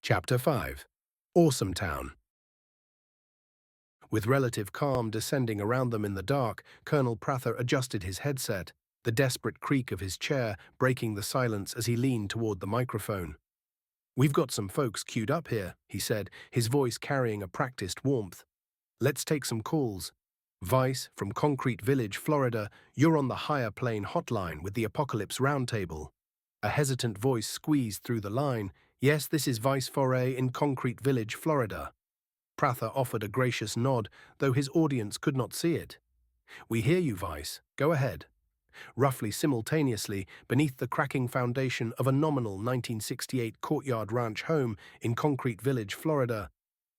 Chapter 5. Awesometown. With relative calm descending around them in the dark, Colonel Prather adjusted his headset, the desperate creak of his chair breaking the silence as he leaned toward the microphone. "We've got some folks queued up here," he said, his voice carrying a practiced warmth. "Let's take some calls. Vice, from Concrete Village, Florida, you're on the higher plane hotline with the Apocalypse Roundtable." A hesitant voice squeezed through the line. "Yes, this is Vice Foray in Concrete Village, Florida." Prather offered a gracious nod, though his audience could not see it. "We hear you, Vice. Go ahead." Roughly simultaneously, beneath the cracking foundation of a nominal 1968 courtyard ranch home in Concrete Village, Florida,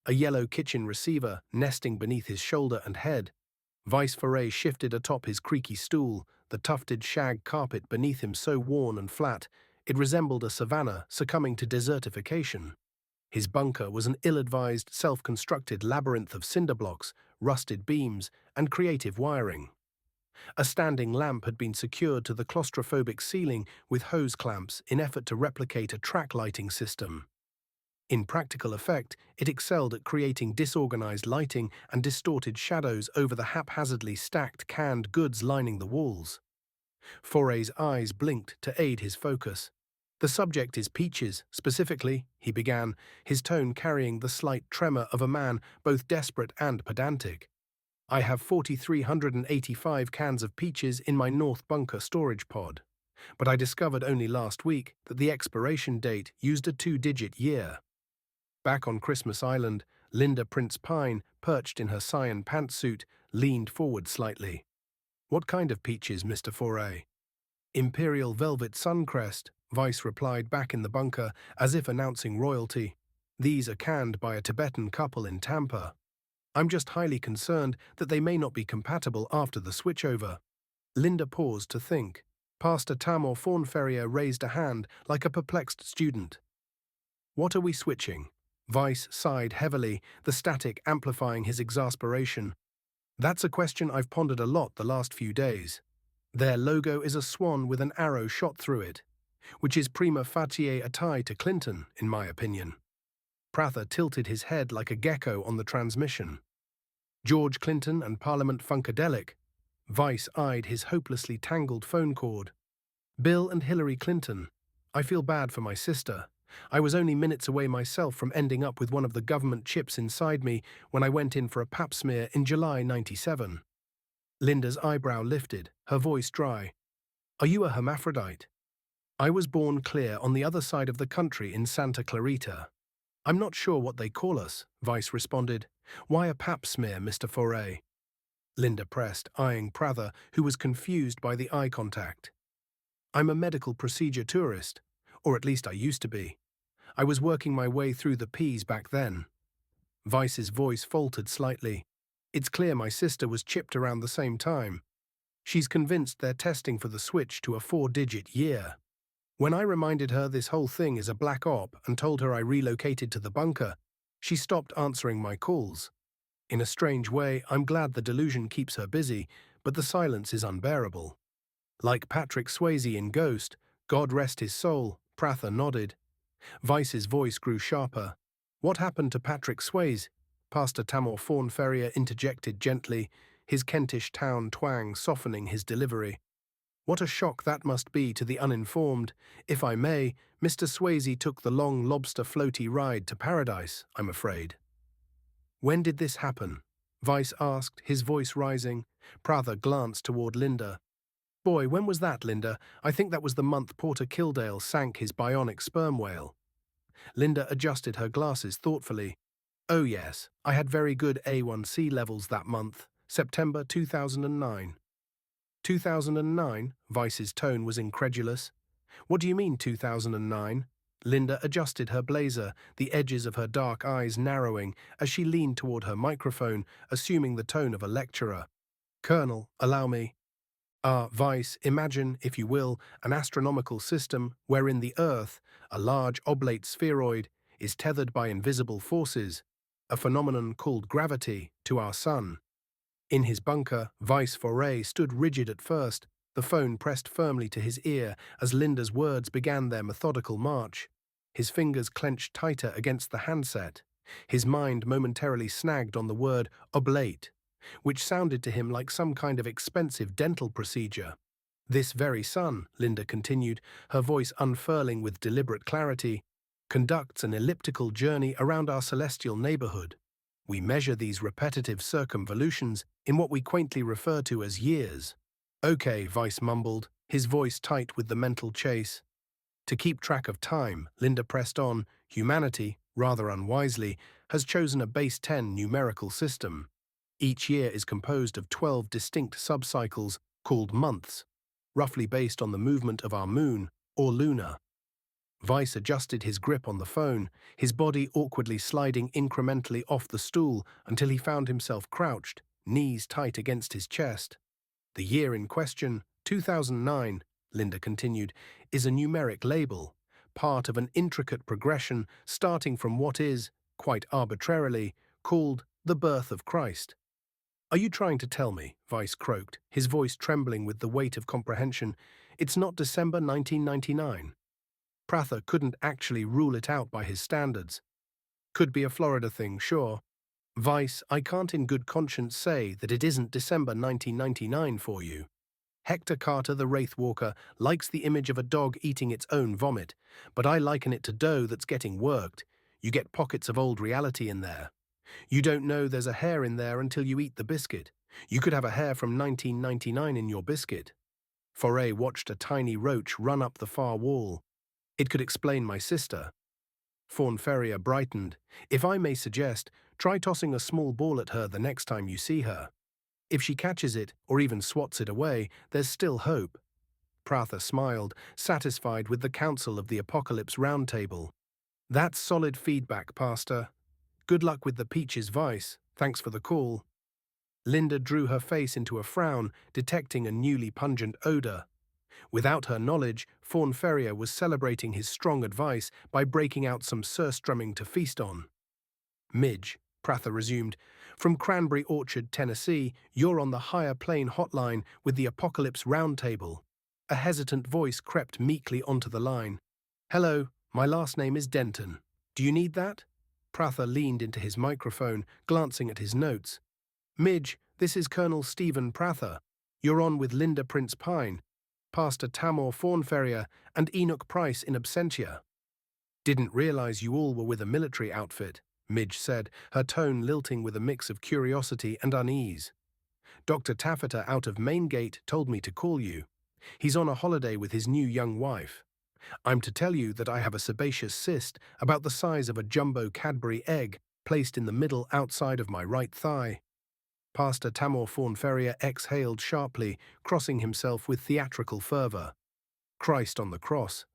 a yellow kitchen receiver nesting beneath his shoulder and head, Vice Foray shifted atop his creaky stool, the tufted shag carpet beneath him so worn and flat, it resembled a savanna succumbing to desertification. His bunker was an ill-advised, self-constructed labyrinth of cinder blocks, rusted beams, and creative wiring. A standing lamp had been secured to the claustrophobic ceiling with hose clamps in effort to replicate a track lighting system. In practical effect, it excelled at creating disorganized lighting and distorted shadows over the haphazardly stacked canned goods lining the walls. Foray's eyes blinked to aid his focus. "The subject is peaches, specifically," he began, his tone carrying the slight tremor of a man both desperate and pedantic. "I have 4,385 cans of peaches in my north bunker storage pod, but I discovered only last week that the expiration date used a 2-digit year." Back on Christmas Island, Linda Prince Pine, perched in her cyan pantsuit, leaned forward slightly. "What kind of peaches, Mr. Foray?" "Imperial Velvet Suncrest," Vice replied back in the bunker, as if announcing royalty. "These are canned by a Tibetan couple in Tampa. I'm just highly concerned that they may not be compatible after the switchover." Linda paused to think. Pastor Tamor Fawnferrier raised a hand like a perplexed student. "What are we switching?" Vice sighed heavily, the static amplifying his exasperation. "That's a question I've pondered a lot the last few days. Their logo is a swan with an arrow shot through it, which is prima facie a tie to Clinton, in my opinion." Prather tilted his head like a gecko on the transmission. "George Clinton and Parliament Funkadelic." Vice eyed his hopelessly tangled phone cord. "Bill and Hillary Clinton. I feel bad for my sister. I was only minutes away myself from ending up with one of the government chips inside me when I went in for a pap smear in July '97. Linda's eyebrow lifted, her voice dry. "Are you a hermaphrodite?" "I was born clear on the other side of the country in Santa Clarita. I'm not sure what they call us," Vice responded. "Why a pap smear, Mr. Foray?" Linda pressed, eyeing Prather, who was confused by the eye contact. "I'm a medical procedure tourist, or at least I used to be. I was working my way through the P's back then." Vice's voice faltered slightly. "It's clear my sister was chipped around the same time. She's convinced they're testing for the switch to a 4-digit year. When I reminded her this whole thing is a black op and told her I relocated to the bunker, she stopped answering my calls. In a strange way, I'm glad the delusion keeps her busy, but the silence is unbearable." "Like Patrick Swayze in Ghost, God rest his soul," Prather nodded. Vice's voice grew sharper. "What happened to Patrick Swayze?" Pastor Tamor Fawnferrier interjected gently, his Kentish town twang softening his delivery. "What a shock that must be to the uninformed. If I may, Mr. Swayze took the long lobster floaty ride to paradise, I'm afraid." "When did this happen?" Vice asked, his voice rising. Prather glanced toward Linda. "Boy, when was that, Linda? I think that was the month Porter Kildale sank his bionic sperm whale." Linda adjusted her glasses thoughtfully. "Oh yes, I had very good A1C levels that month, September 2009. 2009? Vice's tone was incredulous. "What do you mean 2009? Linda adjusted her blazer, the edges of her dark eyes narrowing as she leaned toward her microphone, assuming the tone of a lecturer. "Colonel, allow me." Vice, imagine, if you will, an astronomical system wherein the Earth, a large oblate spheroid, is tethered by invisible forces, a phenomenon called gravity, to our sun. In his bunker, Vice Foray stood rigid at first, the phone pressed firmly to his ear as Linda's words began their methodical march. his fingers clenched tighter against the handset. His mind momentarily snagged on the word oblate, which sounded to him like some kind of expensive dental procedure. This very sun, Linda continued, her voice unfurling with deliberate clarity, conducts an elliptical journey around our celestial neighborhood. We measure these repetitive circumvolutions in what we quaintly refer to as years. Okay, Vice mumbled, his voice tight with the mental chase. To keep track of time, Linda pressed on, humanity, rather unwisely, has chosen a base 10 numerical system. Each year is composed of 12 distinct subcycles called months, roughly based on the movement of our moon, or lunar. Vice adjusted his grip on the phone, his body awkwardly sliding incrementally off the stool until he found himself crouched, knees tight against his chest. The year in question, 2009, Linda continued, is a numeric label, part of an intricate progression starting from what is, quite arbitrarily, called the birth of Christ. Are you trying to tell me, Vice croaked, his voice trembling with the weight of comprehension, it's not December 1999? Prather couldn't actually rule it out by his standards. Could be a Florida thing, sure. Vice, I can't in good conscience say that it isn't December 1999 for you. Hector Carter the Wraithwalker likes the image of a dog eating its own vomit, but I liken it to dough that's getting worked. You get pockets of old reality in there. You don't know there's a hair in there until you eat the biscuit. You could have a hair from 1999 in your biscuit. Foray watched a tiny roach run up the far wall. It could explain my sister. Fawn Ferrier brightened. If I may suggest, try tossing a small ball at her the next time you see her. If she catches it, or even swats it away, there's still hope. Prather smiled, satisfied with the counsel of the Apocalypse Roundtable. That's solid feedback, Pastor. Good luck with the peaches, Vice. Thanks for the call. Linda drew her face into a frown, detecting a newly pungent odor. Without her knowledge, Fawn Ferrier was celebrating his strong advice by breaking out some surstrumming to feast on. Midge, Prather resumed, from Cranberry Orchard, Tennessee, you're on the higher plane hotline with the Apocalypse Roundtable. A hesitant voice crept meekly onto the line. Hello, my last name is Denton. Do you need that? Prather leaned into his microphone, glancing at his notes. Midge, this is Colonel Stephen Prather. You're on with Linda Prince Pine, Pastor Tamor Fawn Ferrier, and Enoch Price in absentia. Didn't realize you all were with a military outfit, Midge said, her tone lilting with a mix of curiosity and unease. Dr. Taffeta out of Main Gate told me to call you. He's on a holiday with his new young wife. I'm to tell you that I have a sebaceous cyst about the size of a jumbo Cadbury egg placed in the middle outside of my right thigh. Pastor Tamor Fawn Ferrier exhaled sharply, crossing himself with theatrical fervor. Christ on the cross.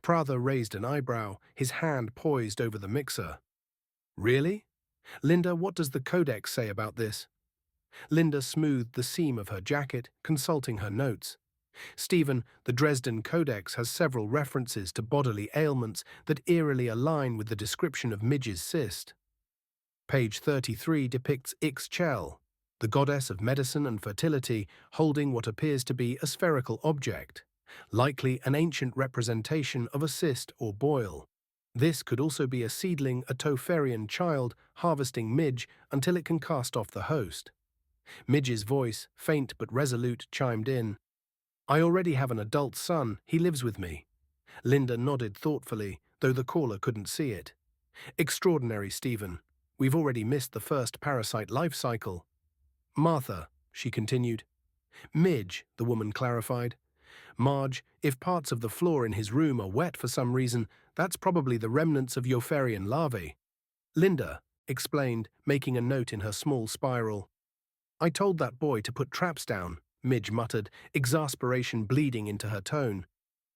Prather raised an eyebrow, his hand poised over the mixer. Really? Linda, what does the Codex say about this? Linda smoothed the seam of her jacket, consulting her notes. Stephen, the Dresden Codex has several references to bodily ailments that eerily align with the description of Midge's cyst. Page 33 depicts Ix-Chel, the goddess of medicine and fertility, holding what appears to be a spherical object, likely an ancient representation of a cyst or boil. This could also be a seedling Atopharian child harvesting Midge until it can cast off the host. Midge's voice, faint but resolute, chimed in. I already have an adult son, he lives with me. Linda nodded thoughtfully, though the caller couldn't see it. Extraordinary, Stephen. We've already missed the first parasite life cycle. Martha, she continued. Midge, the woman clarified. Marge, if parts of the floor in his room are wet for some reason, that's probably the remnants of Eupharian larvae. Linda explained, making a note in her small spiral. I told that boy to put traps down, Midge muttered, exasperation bleeding into her tone.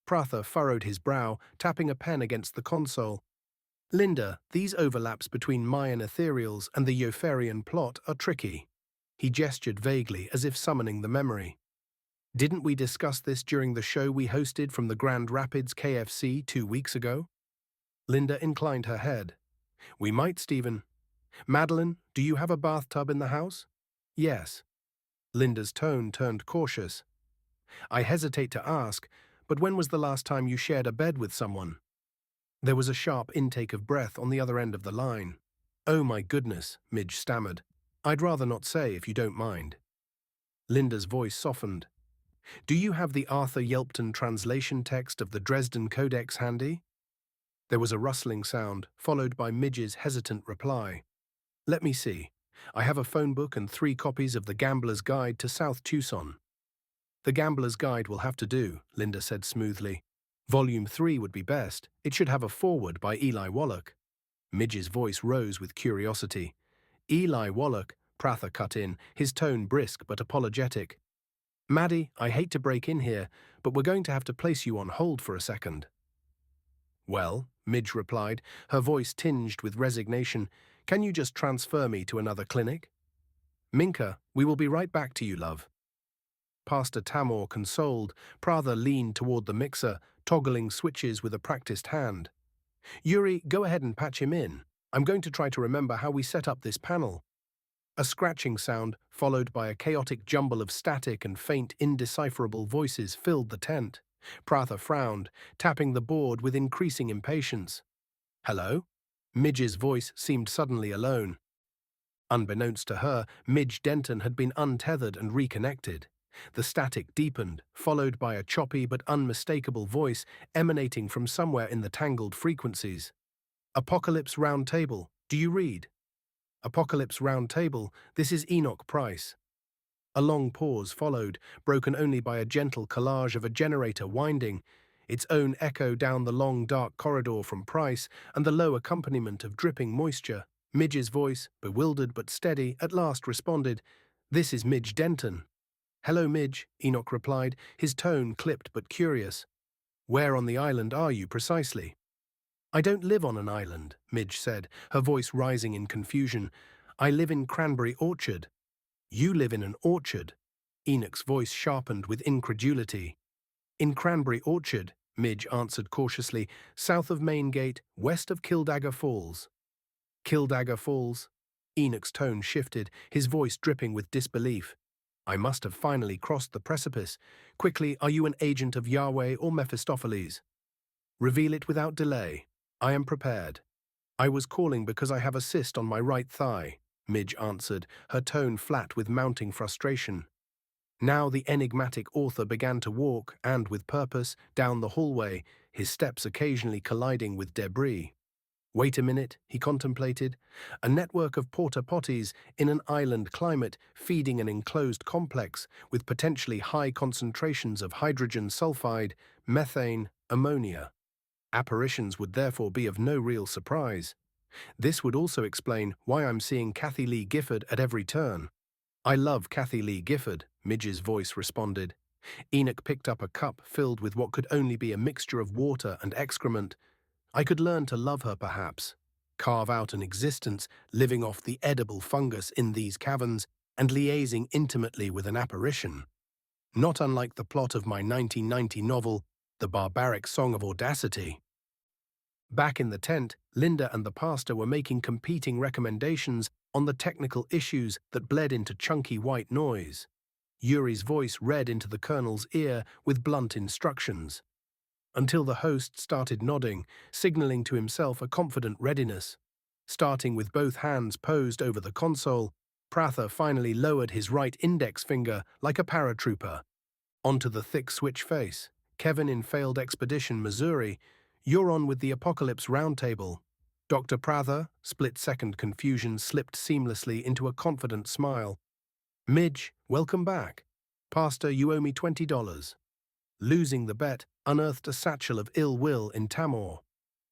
Prather furrowed his brow, tapping a pen against the console. Linda, these overlaps between Mayan ethereals and the Eupharian plot are tricky. He gestured vaguely, as if summoning the memory. Didn't we discuss this during the show we hosted from the Grand Rapids KFC 2 weeks ago? Linda inclined her head. We might, Stephen. Madeline, do you have a bathtub in the house? Yes. Linda's tone turned cautious. I hesitate to ask, but when was the last time you shared a bed with someone? There was a sharp intake of breath on the other end of the line. "Oh my goodness," Midge stammered. "I'd rather not say if you don't mind." Linda's voice softened. "Do you have the Arthur Yelpton translation text of the Dresden Codex handy?" There was a rustling sound, followed by Midge's hesitant reply. "Let me see. I have a phone book and 3 copies of The Gambler's Guide to South Tucson." "The Gambler's Guide will have to do," Linda said smoothly. "Volume 3 would be best. It should have a foreword by Eli Wallach." Midge's voice rose with curiosity. "Eli Wallach," Prather cut in, his tone brisk but apologetic. "Maddie, I hate to break in here, but we're going to have to place you on hold for a second." "Well," Midge replied, her voice tinged with resignation, "can you just transfer me to another clinic?" "Minka, we will be right back to you, love." Pastor Tamor consoled, Prather leaned toward the mixer, toggling switches with a practiced hand. "Yuri, go ahead and patch him in. I'm going to try to remember how we set up this panel." A scratching sound, followed by a chaotic jumble of static and faint, indecipherable voices, filled the tent. Prather frowned, tapping the board with increasing impatience. "Hello?" Midge's voice seemed suddenly alone. Unbeknownst to her, Midge Denton had been untethered and reconnected. The static deepened, followed by a choppy but unmistakable voice emanating from somewhere in the tangled frequencies. "Apocalypse Round Table, do you read?" "Apocalypse Round Table, this is Enoch Price." A long pause followed, broken only by a gentle collage of a generator winding, its own echo down the long dark corridor from Price, and the low accompaniment of dripping moisture. Midge's voice, bewildered but steady, at last responded, "This is Midge Denton." "Hello, Midge," Enoch replied, his tone clipped but curious. "Where on the island are you precisely?" "I don't live on an island," Midge said, her voice rising in confusion. "I live in Cranberry Orchard." "You live in an orchard?" Enoch's voice sharpened with incredulity. "In Cranberry Orchard," Midge answered cautiously, "south of Main Gate, west of Killdagger Falls." "Killdagger Falls?" Enoch's tone shifted, his voice dripping with disbelief. "I must have finally crossed the precipice. Quickly, are you an agent of Yahweh or Mephistopheles?" "Reveal it without delay. I am prepared." "I was calling because I have a cyst on my right thigh," Midge answered, her tone flat with mounting frustration. Now the enigmatic author began to walk, and with purpose, down the hallway, his steps occasionally colliding with debris. "Wait a minute," he contemplated. "A network of porta potties in an island climate feeding an enclosed complex with potentially high concentrations of hydrogen sulfide, methane, ammonia. Apparitions would therefore be of no real surprise. This would also explain why I'm seeing Kathy Lee Gifford at every turn." "I love Kathy Lee Gifford," Midge's voice responded. Enoch picked up a cup filled with what could only be a mixture of water and excrement. "I could learn to love her, perhaps. Carve out an existence living off the edible fungus in these caverns and liaising intimately with an apparition. Not unlike the plot of my 1990 novel, The Barbaric Song of Audacity." Back in the tent, Linda and the pastor were making competing recommendations on the technical issues that bled into chunky white noise. Yuri's voice read into the colonel's ear with blunt instructions, until the host started nodding, signaling to himself a confident readiness. Starting with both hands posed over the console, Prather finally lowered his right index finger like a paratrooper. Onto the thick switch face. "Kevin in Failed Expedition, Missouri. You're on with the Apocalypse Roundtable." Dr. Prather, split-second confusion slipped seamlessly into a confident smile. "Midge, welcome back. Pastor, you owe me $20. Losing the bet unearthed a satchel of ill will in Tamor.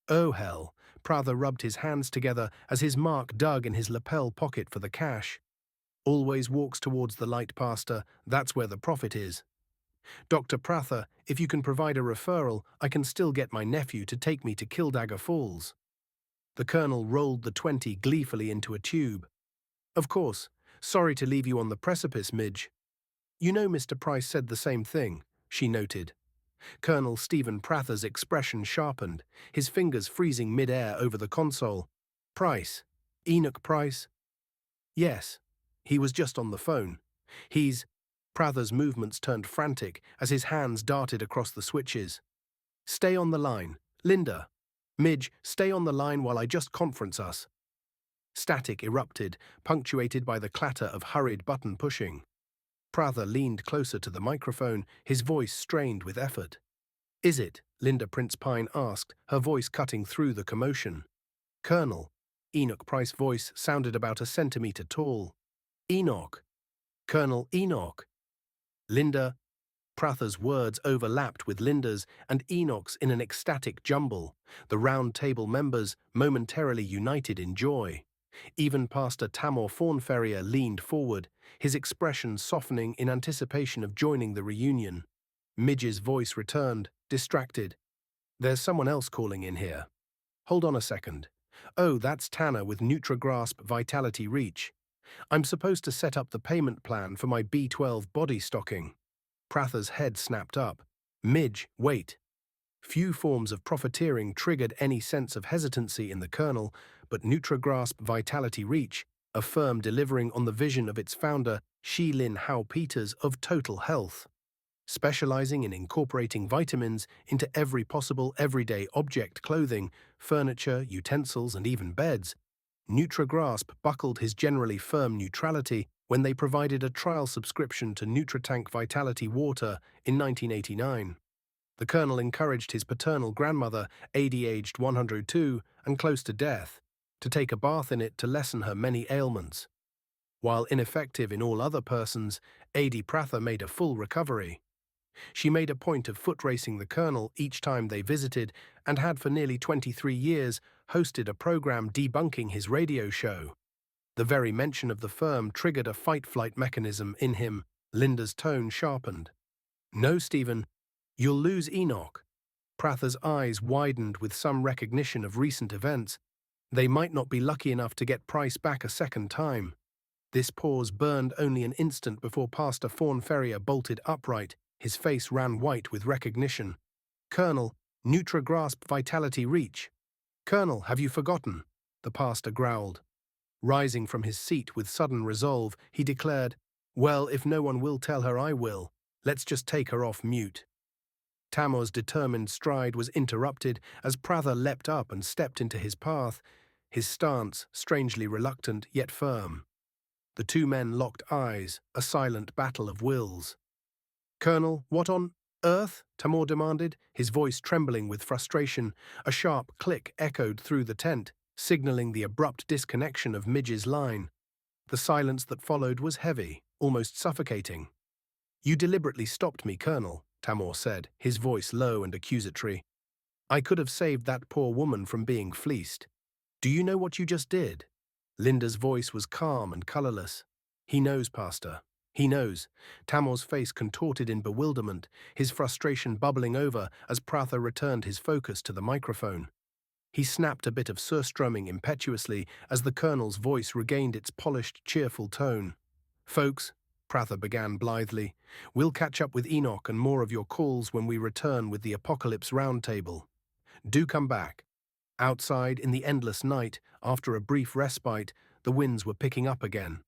"Oh, hell." Prather rubbed his hands together as his mark dug in his lapel pocket for the cash. "Always walks towards the light, Pastor. That's where the profit is." "Dr. Prather, if you can provide a referral, I can still get my nephew to take me to Killdagger Falls." The colonel rolled the 20 gleefully into a tube. "Of course. Sorry to leave you on the precipice, Midge." "You know Mr. Price said the same thing," she noted. Colonel Stephen Prather's expression sharpened, his fingers freezing mid-air over the console. "Price? Enoch Price?" "Yes. He was just on the phone. He's—" Prather's movements turned frantic as his hands darted across the switches. "Stay on the line. Linda." Midge, stay on the line while I just conference us. Static erupted, punctuated by the clatter of hurried button pushing. Prather leaned closer to the microphone, his voice strained with effort. Is it? Linda Prince Pine asked, her voice cutting through the commotion. Colonel. Enoch Price's voice sounded about a centimeter tall. Enoch. Colonel Enoch. Linda. Prather's words overlapped with Linda's and Enoch's in an ecstatic jumble, the round table members momentarily united in joy. Even Pastor Tamor Fawnferrier leaned forward, his expression softening in anticipation of joining the reunion. Midge's voice returned, distracted. There's someone else calling in here. Hold on a second. Oh, that's Tanner with NutriGrasp Vitality Reach. I'm supposed to set up the payment plan for my B12 body stocking. Prather's head snapped up. Midge, wait. Few forms of profiteering triggered any sense of hesitancy in the colonel, but NutriGrasp Vitality Reach, a firm delivering on the vision of its founder, Shi-Lin Hao Peters, of total health. Specializing in incorporating vitamins into every possible everyday object, clothing, furniture, utensils, and even beds, NutriGrasp buckled his generally firm neutrality when they provided a trial subscription to Nutritank Vitality Water in 1989. The colonel encouraged his paternal grandmother, aged 102 and close to death, to take a bath in it to lessen her many ailments. While ineffective in all other persons, A.D. Prather made a full recovery. She made a point of foot racing the colonel each time they visited and had for nearly 23 years hosted a program debunking his radio show. The very mention of the firm triggered a fight-flight mechanism in him. Linda's tone sharpened. No, Stephen. You'll lose Enoch. Prather's eyes widened with some recognition of recent events. They might not be lucky enough to get Price back a second time. This pause burned only an instant before Pastor Fawnferrier bolted upright. His face ran white with recognition. Colonel, NutriGrasp Vitality Reach. Colonel, have you forgotten? The pastor growled. Rising from his seat with sudden resolve, he declared, Well, if no one will tell her, I will. Let's just take her off mute. Tamor's determined stride was interrupted as Prather leapt up and stepped into his path, his stance strangely reluctant yet firm. The two men locked eyes, a silent battle of wills. Colonel, what on earth? Tamor demanded, his voice trembling with frustration. A sharp click echoed through the tent, signaling the abrupt disconnection of Midge's line. The silence that followed was heavy, almost suffocating. You deliberately stopped me, Colonel, Tamor said, his voice low and accusatory. I could have saved that poor woman from being fleeced. Do you know what you just did? Linda's voice was calm and colorless. He knows, Pastor. He knows. Tamor's face contorted in bewilderment, his frustration bubbling over as Prather returned his focus to the microphone. He snapped a bit of surstrumming impetuously as the colonel's voice regained its polished, cheerful tone. Folks, Prather began blithely, we'll catch up with Enoch and more of your calls when we return with the Apocalypse Roundtable. Do come back. Outside, in the endless night, after a brief respite, the winds were picking up again.